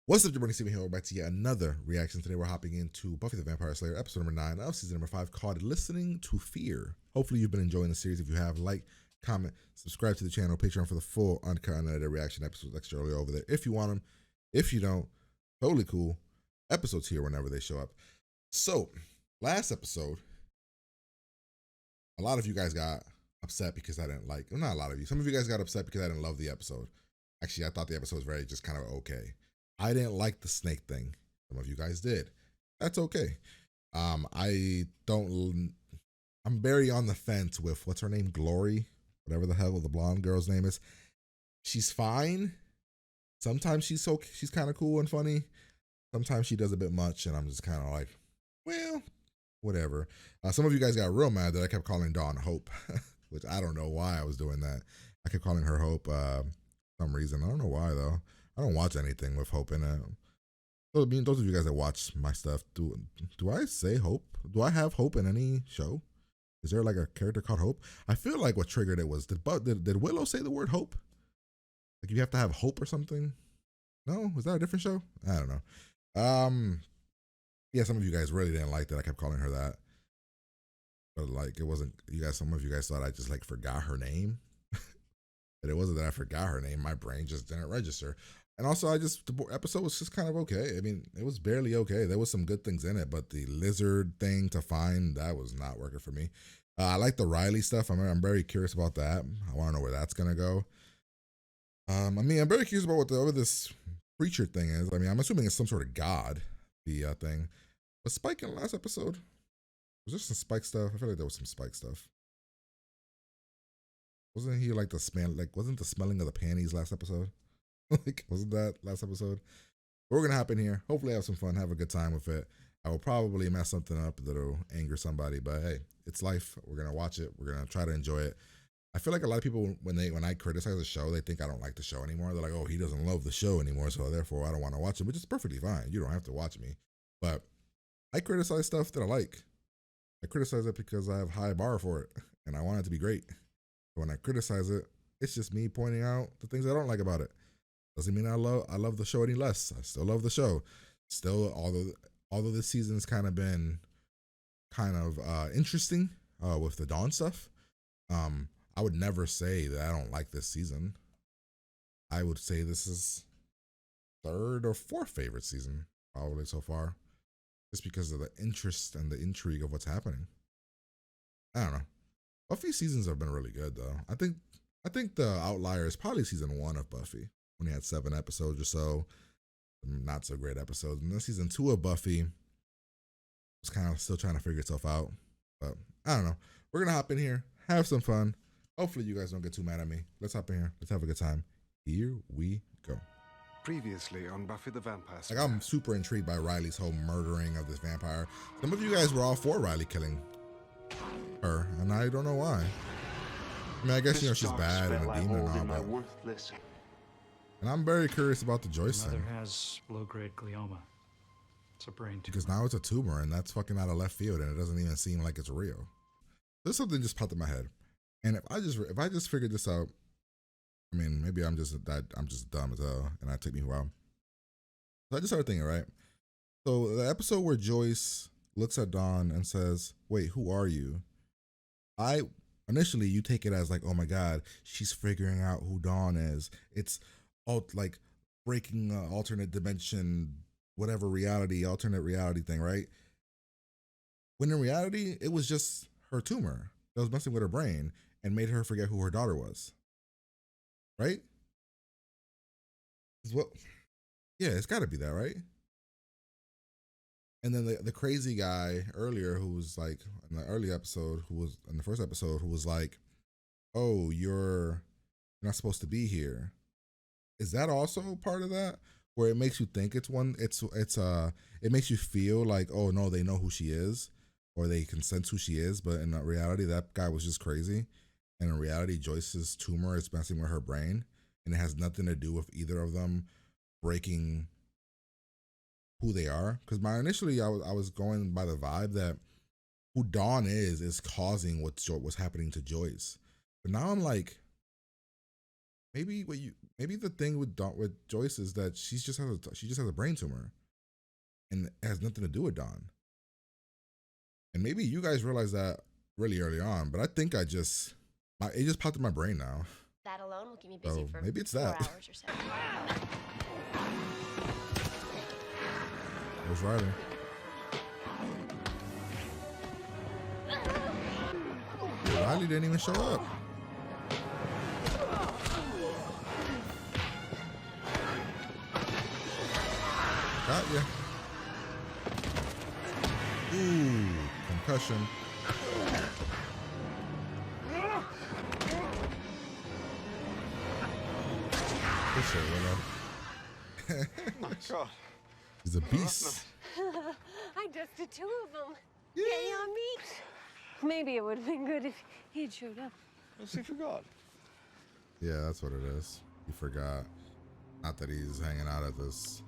What's up, everybody? Steven here. We're back to yet another reaction. Today we're hopping into Buffy the Vampire Slayer, episode number 9 of season number 5, called Listening to Fear. Hopefully you've been enjoying the series. If you have, like, comment, subscribe to the channel, Patreon for the full uncut unedited reaction episodes extra early over there if you want them. If you don't, totally cool. Episodes here whenever they show up. So, last episode, a lot of you guys got upset because I didn't like, well, not a lot of you, some of you guys got upset because I didn't love the episode. Actually, I thought the episode was very just kind of okay. I didn't like the snake thing. Some of you guys did. That's okay. I don't. I'm very on the fence with what's her name, Glory, whatever the hell the blonde girl's name is. She's fine. Sometimes she's kind of cool and funny. Sometimes she does a bit much, and I'm just kind of like, well, whatever. Some of you guys got real mad that I kept calling Dawn Hope, which I don't know why I was doing that. I kept calling her Hope. Some reason. I don't know why though. I don't watch anything with Hope in it. I mean, those of you guys that watch my stuff, do I say Hope? Do I have Hope in any show? Is there like a character called Hope? I feel like what triggered it was, did Willow say the word hope? Like you have to have hope or something? No? Was that a different show? I don't know. Yeah, some of you guys really didn't like that I kept calling her that. But like it wasn't, some of you guys thought I just like forgot her name. But it wasn't that I forgot her name. My brain just didn't register. And also, the episode was just kind of okay. I mean, it was barely okay. There was some good things in it, but the lizard thing to find, that was not working for me. I like the Riley stuff. I'm very curious about that. I want to know where that's going to go. I mean, I'm very curious about what this preacher thing is. I mean, I'm assuming it's some sort of god, the thing. Was Spike in the last episode? Was there some Spike stuff? I feel like there was some Spike stuff. Wasn't he like wasn't the smelling of the panties last episode? Like, wasn't that last episode? But we're gonna hop in here. Hopefully have some fun, have a good time with it. I will probably mess something up that'll anger somebody, but hey, it's life. We're gonna watch it. We're gonna try to enjoy it. I feel like a lot of people, when I criticize the show, they think I don't like the show anymore. They're like, oh, he doesn't love the show anymore, so therefore I don't want to watch it, which is perfectly fine. You don't have to watch me. But I criticize stuff that I like. I criticize it because I have high bar for it, and I want it to be great. When I criticize it, it's just me pointing out the things I don't like about it. Doesn't mean I love the show any less. I still love the show. Still, although this season's kind of been interesting with the Dawn stuff, I would never say that I don't like this season. I would say this is third or fourth favorite season probably so far, just because of the interest and the intrigue of what's happening. I don't know. Buffy seasons have been really good though. I think the outlier is probably season 1 of Buffy, when he had 7 episodes or so, not so great episodes. And then season 2 of Buffy was kind of still trying to figure itself out. But I don't know. We're gonna hop in here, have some fun. Hopefully you guys don't get too mad at me. Let's hop in here. Let's have a good time. Here we go. Previously on Buffy the Vampire Slayer. Like, I'm super intrigued by Riley's whole murdering of this vampire. Some of you guys were all for Riley killing her, and I don't know why. I mean, I guess, she's bad and a demon and all, but... And I'm very curious about the Joyce thing. Mother has low-grade glioma. It's a brain tumor. Because now it's a tumor, and that's fucking out of left field, and it doesn't even seem like it's real. There's something just popped in my head, and if I just figured this out, I mean, maybe I'm just dumb as hell, and it took me a while. So I just started thinking, right? So the episode where Joyce looks at Dawn and says, "Wait, who are you?" Initially you take it as like, oh my god, she's figuring out who Dawn is. It's all like breaking alternate dimension, whatever alternate reality thing, right? When in reality, it was just her tumor that was messing with her brain and made her forget who her daughter was. Right? Well, yeah, it's got to be that, right? And then the crazy guy earlier, who was like in the early episode, who was in the first episode, who was like, "Oh, you're not supposed to be here." Is that also part of that, where it makes you think it makes you feel like, oh no, they know who she is, or they can sense who she is, but in reality, that guy was just crazy, and in reality, Joyce's tumor is messing with her brain, and it has nothing to do with either of them breaking who they are. Because initially I was going by the vibe that who Dawn is causing what's happening to Joyce, but now I'm like, maybe maybe the thing with Joyce is that she just has a brain tumor, and it has nothing to do with Dawn. And maybe you guys realize that really early on, but I think it just popped in my brain now. That alone will keep me busy for maybe it's 4 that. hours or so. Where's Riley? Riley didn't even show up. Got ya. Ooh, concussion. Good shit, Willow. Oh my God. He's a beast. I dusted 2 of them. Yeah. Yay on me. Maybe it would have been good if he had showed up. He forgot. Yeah, that's what it is. He forgot. Not that he's hanging out at this.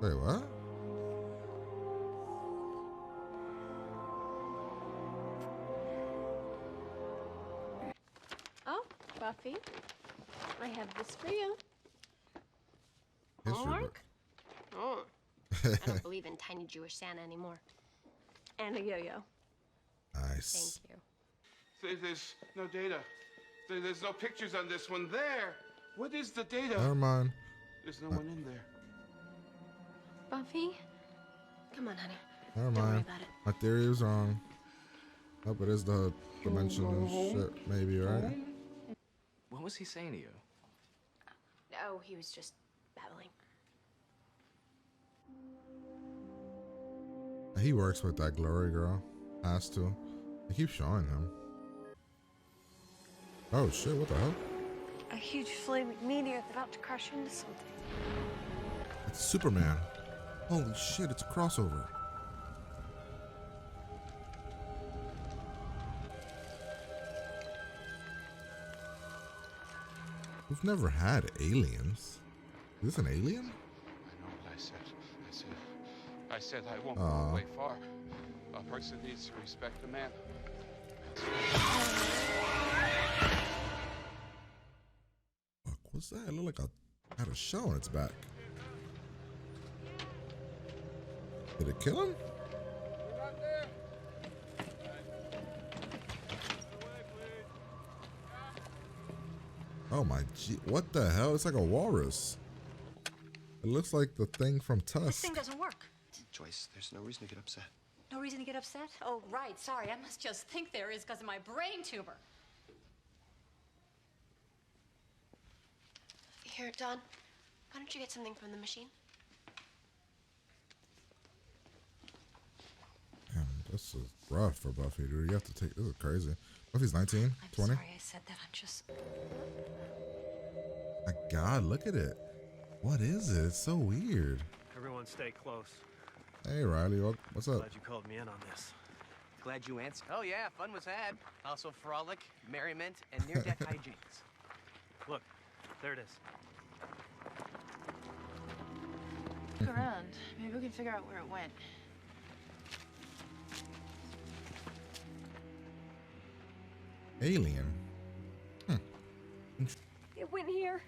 Wait, what? Oh, Buffy, I have this for you. History Homework? Oh. I don't believe in tiny Jewish Santa anymore. And a yo-yo. Nice. Thank you. There's no data. There's no pictures on this one. There. What is the data? Never mind. There's no one in there. Buffy? Come on, honey. Never Don't worry mind. about it. My theory is wrong. Nope, it is the dimension and shit, maybe, right? What was he saying to you? Oh, he was just babbling. He works with that glory girl. Has to. They keep showing him. Oh shit, what the hell? A huge flaming meteor that's about to crash into something. It's Superman. Holy shit, it's a crossover. We've never had aliens. Is this an alien? I know what I said. I said I won't Aw. go away far. A person needs to respect a man. Fuck, what's that? It looked like had a shell on its back. Did it kill him? Oh my gee, what the hell? It's like a walrus. It looks like the thing from This Tusk. thing doesn't work. Joyce, there's no reason to get upset. No reason to get upset? Oh, right. Sorry. I must just think there is because of my brain tumor. Here, Dawn. Why don't you get something from the machine? Damn, this is rough for Buffy, dude. You have to take this is crazy. Buffy's 19, I'm 20. sorry I said that. I'm just... My God, look at it. What is it? It's so weird. Everyone stay close. Hey, Riley, what's up? Glad you called me in on this. Glad you answered. Oh, yeah, fun was had. Also frolic, merriment, and near-death hijinks. Look, there it is. Look around. Maybe we can figure out where it went. Alien. It went here.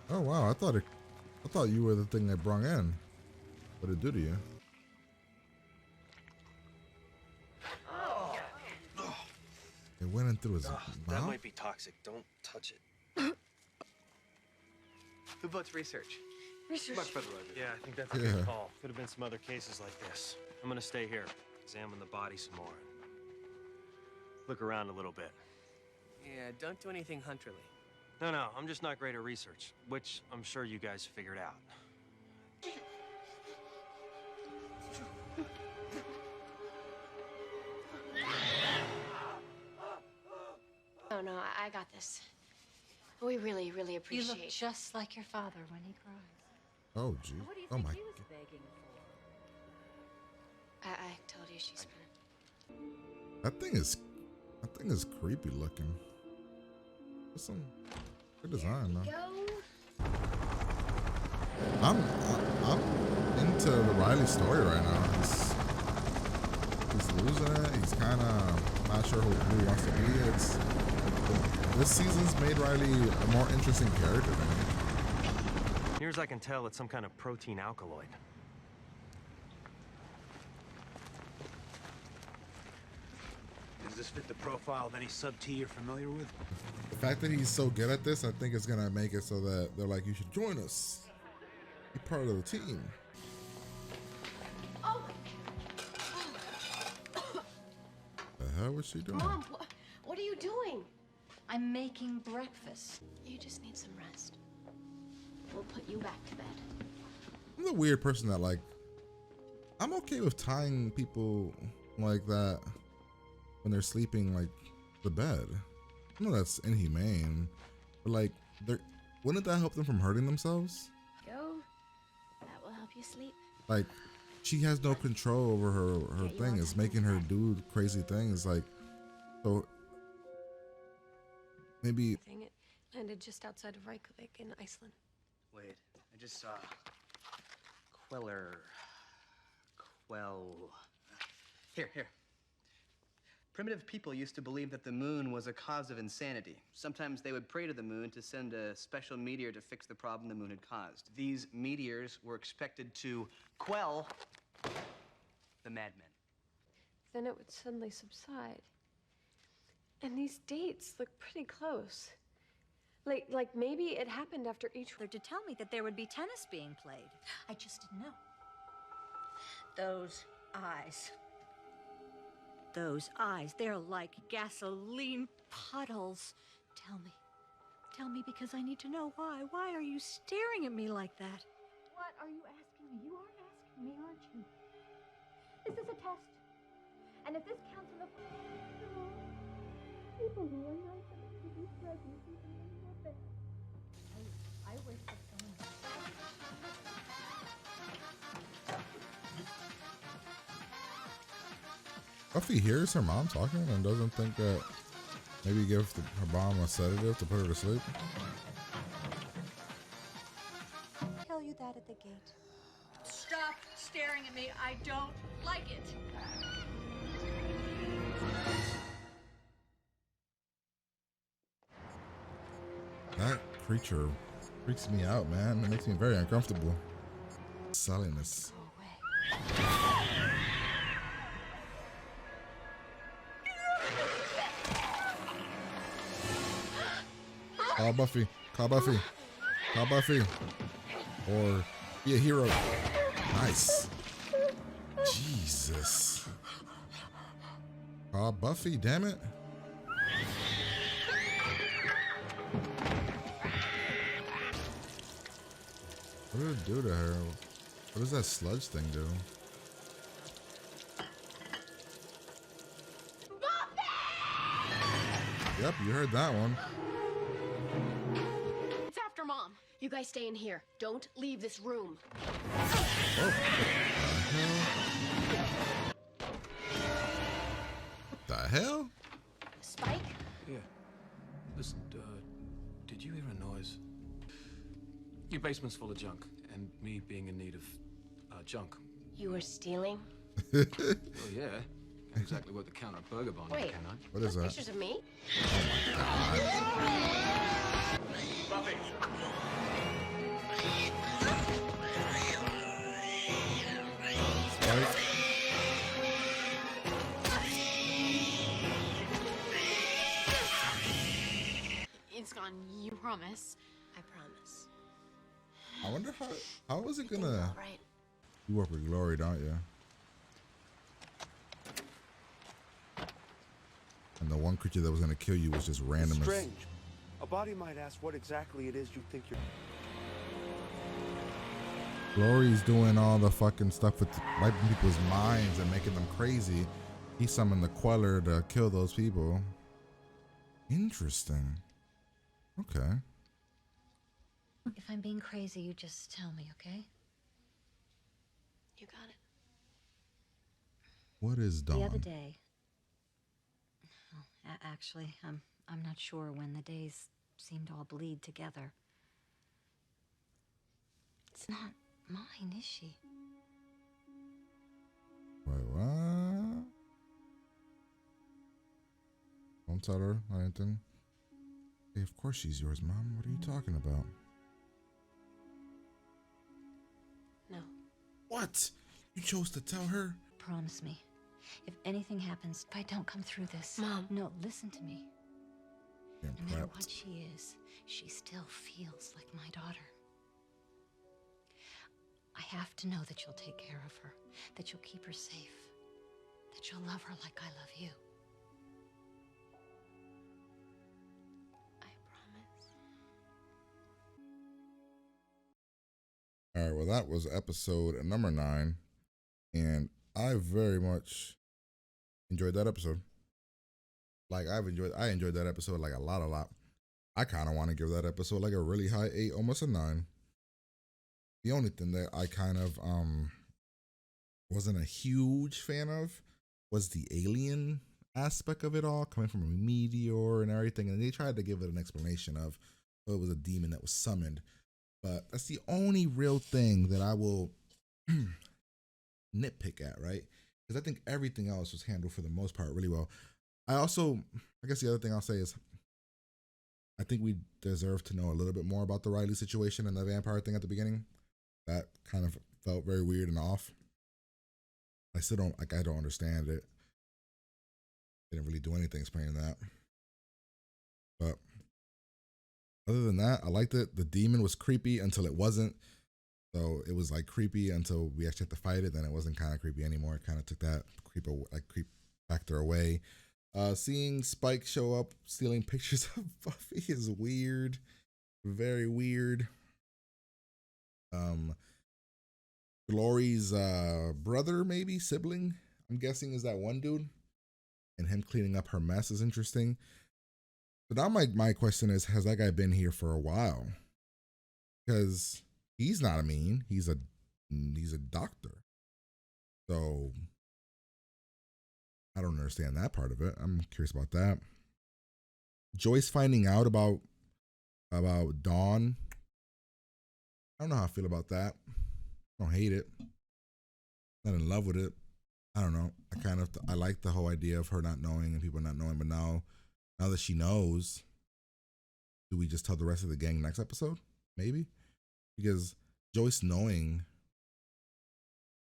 Oh wow, I thought you were the thing that brung in. What did it do to you? It went in through his mouth? That might be toxic. Don't touch it. Who votes research? Much better idea. Yeah, I think that's a good call. Could have been some other cases like this. I'm gonna stay here, examine the body some more. Look around a little bit. Yeah, don't do anything hunterly. No, I'm just not great at research, which I'm sure you guys figured out. Oh, no, I got this. We really, really You appreciate look just like your father when he cries. Oh gee. What do you Oh think my. he was begging for? I told you she's been... That thing is creepy looking. There's some good design though. Go. I'm into the Riley story right now. He's losing it. He's kind of not sure who he wants to be. This season's made Riley a more interesting character than me. Near as I can tell, it's some kind of protein alkaloid. Does this fit the profile of any sub-T you're familiar with? The fact that he's so good at this, I think is gonna make it so that they're like, you should join us. Be part of the team. Oh, The hell was she doing? Mom, what are you doing? I'm making breakfast. You just need some rest. We'll put you back to bed. I'm the weird person that, like, I'm okay with tying people like that when they're sleeping, like, the bed. I know that's inhumane, but like, wouldn't that help them from hurting themselves? Go. That will help you sleep. Like, she has no control over her thing. It's making her do crazy things. Like, so maybe. It landed just outside of Reykjavik in Iceland. Wait, I just saw Queller. Here. Primitive people used to believe that the moon was a cause of insanity. Sometimes they would pray to the moon to send a special meteor to fix the problem the moon had caused. These meteors were expected to quell the madmen. Then it would suddenly subside. And these dates look pretty close. Like maybe it happened after each. They're to tell me that there would be tennis being played. I just didn't know. Those eyes. Those eyes, they're like gasoline puddles. Tell me because I need to know why. Why are you staring at me like that? What are you asking me? You are asking me, aren't you? This is a test. And if this counts in the... People who are nice enough to be present even when you're bad. I wish that someone... Buffy hears her mom talking and doesn't think that maybe give her mom a sedative to put her to sleep. Tell you that at the gate. Stop staring at me. I don't like it. That creature freaks me out, man. It makes me very uncomfortable. Silliness. Call Buffy. Call Buffy. Call Buffy. Or be a hero. Nice. Jesus. Call Buffy, damn it. What did it do to her? What does that sludge thing do? Yep, you heard that one. It's after Mom. You guys stay in here. Don't leave this room. Oh, what the hell? Spike? Yeah. Listen, did you hear a noise? Your basement's full of junk, and me being in need of junk. You were stealing? Well, yeah. Can't exactly work the counter at Burger Barn, Wait, can I? What is that? Pictures of me? Buffy! Spike? It's gone, you promise. I promise. I wonder how is it gonna... All right. You work with Glory, don't you? And the one creature that was gonna kill you was just random. It's strange. A body might ask what exactly it is you think you're... Glory's doing all the fucking stuff with wiping people's minds and making them crazy. He summoned the Queller to kill those people. Interesting. Okay. If I'm being crazy, you just tell me, okay? You got it. What is Dawn? The other day. Oh, actually, I'm not sure when the days seem to all bleed together. It's not mine, is she? Don't tell her anything. Hey, of course she's yours, Mom. What are you talking about? No. What? You chose to tell her? Promise me. If anything happens, if I don't come through this. Mom. No, listen to me. Damn, No matter prepped. what she is, she still feels like my daughter. I have to know that you'll take care of her, that you'll keep her safe, that you'll love her like I love you. I promise. All right, well, that was episode number 9, and I very much enjoyed that episode. Like, I enjoyed that episode like a lot. I kind of want to give that episode like a really high 8, almost a 9. The only thing that I kind of wasn't a huge fan of was the alien aspect of it all, coming from a meteor and everything, and they tried to give it an explanation of, oh, it was a demon that was summoned. But that's the only real thing that I will nitpick at, right? Because I think everything else was handled for the most part really well. I guess the other thing I'll say is, I think we deserve to know a little bit more about the Riley situation and the vampire thing at the beginning. That kind of felt very weird and off. I still don't understand it. They didn't really do anything explaining that. But other than that, I liked it. The demon was creepy until it wasn't. So it was like creepy until we actually had to fight it. Then it wasn't kind of creepy anymore. It kind of took that creep factor away. Seeing Spike show up stealing pictures of Buffy is weird. Very weird. Glory's brother, maybe sibling, I'm guessing, is that one dude, and him cleaning up her mess is interesting. But now my question is, has that guy been here for a while? Because he's not a mean, he's a doctor. So I don't understand that part of it. I'm curious about that. Joyce finding out about Dawn. I don't know how I feel about that. I don't hate it. Not in love with it. I don't know. I like the whole idea of her not knowing and people not knowing, but now that she knows, do we just tell the rest of the gang next episode? Maybe? Because Joyce knowing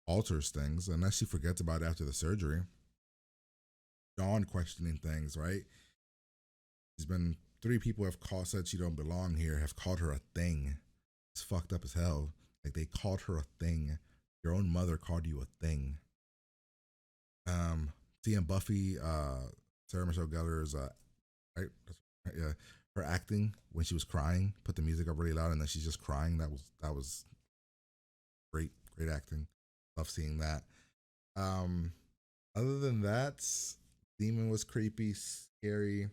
alters things, unless she forgets about it after the surgery. Dawn questioning things, right? She's been 3 people have said she don't belong here, have called her a thing. It's fucked up as hell. Like, they called her a thing. Your own mother called you a thing. Seeing Buffy, Sarah Michelle Gellar's, right? Yeah, her acting when she was crying, put the music up really loud, and then she's just crying. That was great acting. Love seeing that. Other than that, Demon was creepy, scary.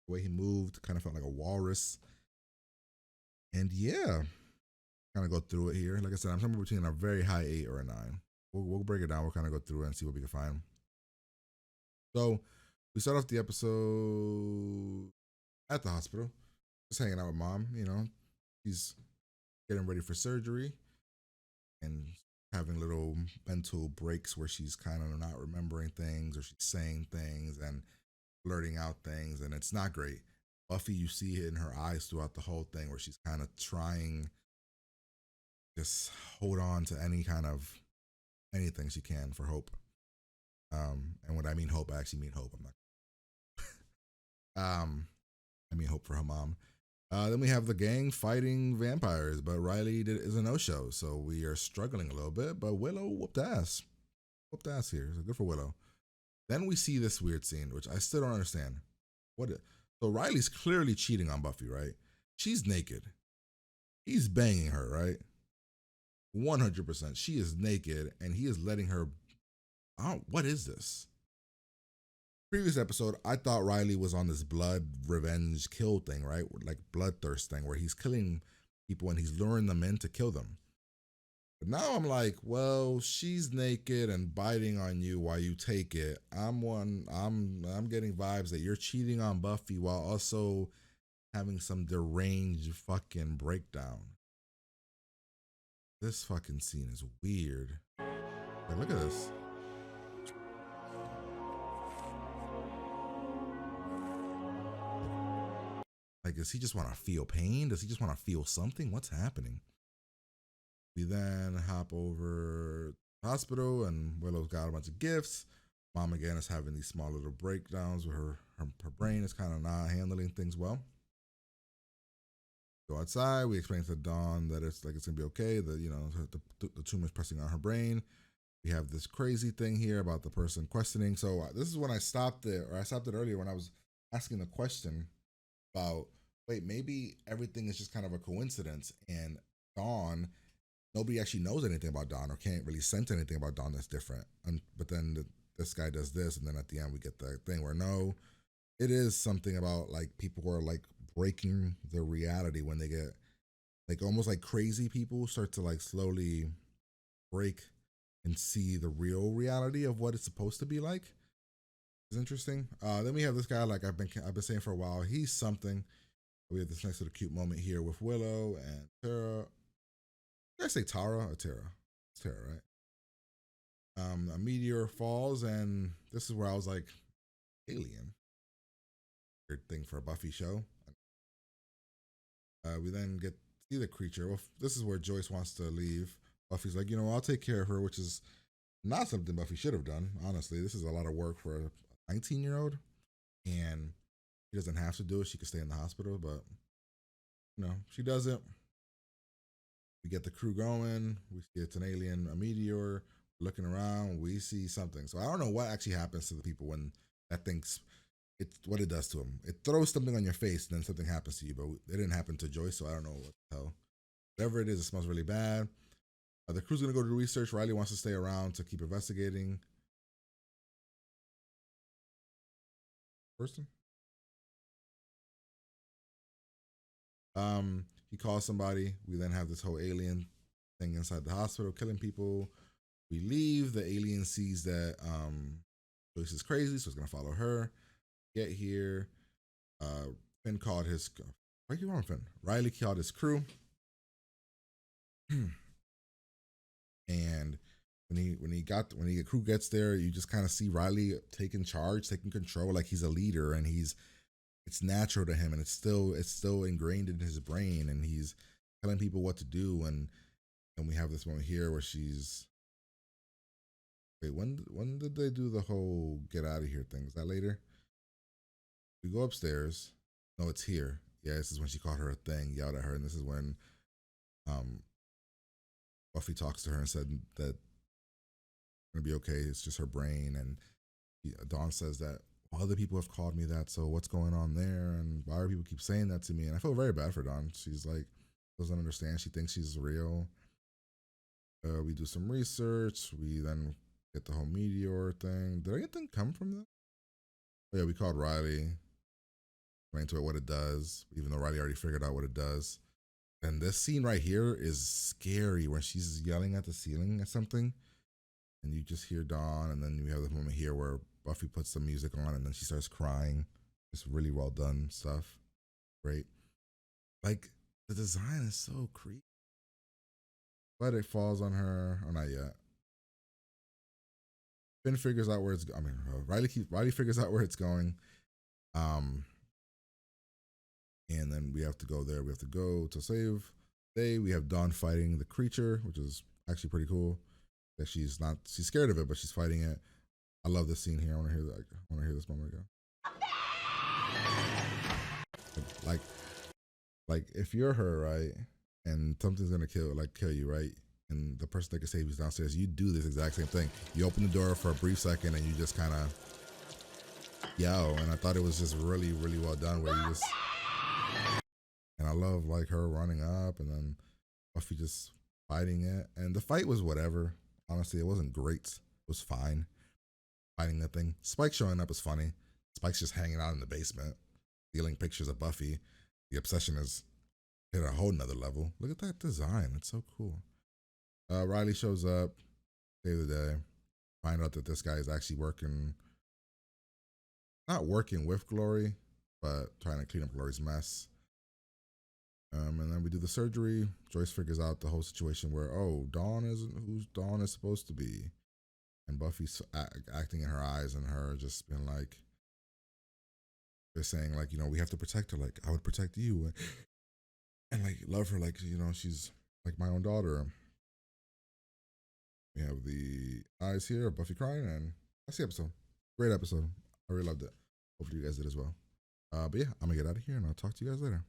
The way he moved kind of felt like a walrus. And yeah, kind of go through it here. Like I said, I'm somewhere between a very high 8 or a 9. We'll break it down. We'll kind of go through it and see what we can find. So we start off the episode at the hospital, just hanging out with Mom. You know, she's getting ready for surgery and having little mental breaks where she's kind of not remembering things, or she's saying things and blurting out things, and it's not great. Buffy, you see it in her eyes throughout the whole thing, where she's kind of trying just hold on to anything she can for hope. And when I mean hope, I actually mean hope. I mean hope for her mom. Then we have the gang fighting vampires, but Riley is a no-show, so we are struggling a little bit. But Willow whooped ass here. So good for Willow. Then we see this weird scene, which I still don't understand. So Riley's clearly cheating on Buffy, right? She's naked. He's banging her, right? 100%. She is naked, and he is letting her. What is this? Previous episode, I thought Riley was on this blood revenge kill thing, right? Like bloodthirst thing, where he's killing people and he's luring them in to kill them. But now I'm like, well, she's naked and biting on you while you take it. I'm getting vibes that you're cheating on Buffy while also having some deranged fucking breakdown. This fucking scene is weird. Like, look at this. Like, does he just want to feel pain? Does he just want to feel something? What's happening? We then hop over to the hospital, and Willow's got a bunch of gifts. Mom again is having these small little breakdowns where her brain is kind of not handling things well. Go outside. We explain to Dawn that it's gonna be okay. That the tumor is pressing on her brain. We have this crazy thing here about the person questioning. So this is when I stopped it, or I stopped it earlier when I was asking the question about, wait, maybe everything is just kind of a coincidence, and Dawn, nobody actually knows anything about Dawn or can't really sense anything about Dawn that's different. But then this guy does this, and then at the end we get the thing where no, it is something about like people who are like breaking their reality when they get like almost like crazy people start to like slowly break and see the real reality of what it's supposed to be like. It's interesting. Then we have this guy, like I've been saying for a while, he's something. We have this nice little cute moment here with Willow and Tara. Did I say Tara or Tara? It's Tara, right? A meteor falls, and this is where I was like, alien. Weird thing for a Buffy show. We then get to see the creature. Well, this is where Joyce wants to leave. Buffy's like, I'll take care of her, which is not something Buffy should have done. Honestly, this is a lot of work for a 19-year-old, and she doesn't have to do it. She could stay in the hospital, but she doesn't. We get the crew going. We see it's an alien, a meteor. We're looking around. We see something. So I don't know what actually happens to the people when that thing's. It's what it does to them. It throws something on your face, and then something happens to you. But it didn't happen to Joyce, so I don't know what the hell. Whatever it is, it smells really bad. The crew's gonna go do research. Riley wants to stay around to keep investigating. Person. He calls somebody. We then have this whole alien thing inside the hospital, killing people. We leave. The alien sees that Joyce is crazy, so it's gonna follow her. Get here. Finn called his. Why are you wrong, Finn? Riley called his crew. And when the crew gets there, you just kind of see Riley taking charge, taking control, like he's a leader, and it's natural to him, and it's still ingrained in his brain, and he's telling people what to do. And we have this moment here where she's. Wait, when did they do the whole get out of here thing? Is that later? We go upstairs. No, it's here. Yeah, this is when she called her a thing, yelled at her, and this is when Buffy talks to her and said that it's gonna be okay. It's just her brain. And Dawn says that other people have called me that, so what's going on there? And why do people keep saying that to me? And I feel very bad for Dawn. She's like, doesn't understand. She thinks she's real. We do some research. We then get the whole meteor thing. Did anything come from that? Oh, yeah, we called Riley. Explain to her what it does, even though Riley already figured out what it does. And this scene right here is scary when she's yelling at the ceiling at something, and you just hear Dawn, and then you have the moment here where Buffy puts the music on, and then she starts crying. It's really well done stuff. Great. Like, the design is so creepy. But it falls on her. Oh, not yet. Finn figures out where it's. Riley figures out where it's going. And then we have to go there. We have to go to save day. We have Dawn fighting the creature, which is actually pretty cool. That she's scared of it, but she's fighting it. I love this scene here. I want to hear this moment again. Like if you're her, right, and something's gonna kill you, right, and the person that can save you is downstairs, you do this exact same thing. You open the door for a brief second, and you just kind of yell. And I thought it was just really, really well done. Where you just. And I love like her running up and then Buffy just fighting it. And the fight was whatever. Honestly, it wasn't great. It was fine. Fighting the thing. Spike showing up is funny. Spike's just hanging out in the basement, stealing pictures of Buffy. The obsession is hit a whole nother level. Look at that design. It's so cool. Riley shows up, save the day. Find out that this guy is actually not working with Glory, but trying to clean up Glory's mess. And then we do the surgery. Joyce figures out the whole situation where, Dawn isn't who Dawn is supposed to be. And Buffy's acting in her eyes and her just being like, they're saying like, you know, we have to protect her. Like I would protect you, and like love her like, you know, she's like my own daughter. We have the eyes here of Buffy crying, and that's the episode. Great episode. I really loved it. Hopefully you guys did as well. But yeah, I'm gonna get out of here and I'll talk to you guys later.